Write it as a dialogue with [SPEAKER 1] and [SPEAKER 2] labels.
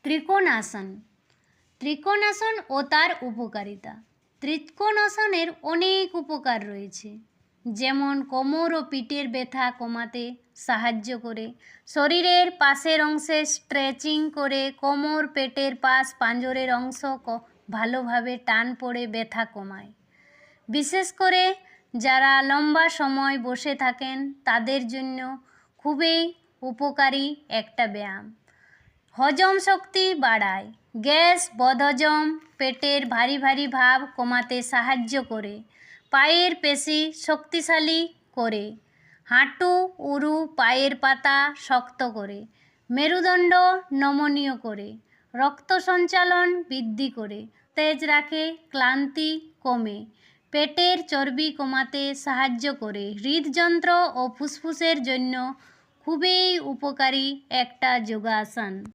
[SPEAKER 1] ত্রিকোণাসন। ত্রিকোণাসন ও তার উপকারিতা। ত্রিকোণাসনের অনেক উপকার রয়েছে, যেমন কোমর ও পিঠের ব্যথা কমাতে সাহায্য করে, শরীরের পাশের অংশে স্ট্রেচিং করে কোমর, পেটের পাশ, পাঁজরের অংশ ভালোভাবে টান পড়ে ব্যথা কমায়। বিশেষ করে যারা লম্বা সময় বসে থাকেন তাদের জন্য খুবই উপকারী একটা ব্যায়াম। হজম শক্তি বাড়ায়, গ্যাস, বদহজম, পেটের ভারী ভারী ভাব কমাতে সাহায্য করে, পায়ের পেশি শক্তিশালী করে, হাঁটু, উরু, পায়ের পাতা শক্ত করে, মেরুদণ্ড নমনীয় করে, রক্ত সঞ্চালন বৃদ্ধি করে, তেজ রাখে, ক্লান্তি কমে, পেটের চর্বি কমাতে সাহায্য করে, হৃদযন্ত্র ও ফুসফুসের জন্য খুবই উপকারী একটা যোগাসন।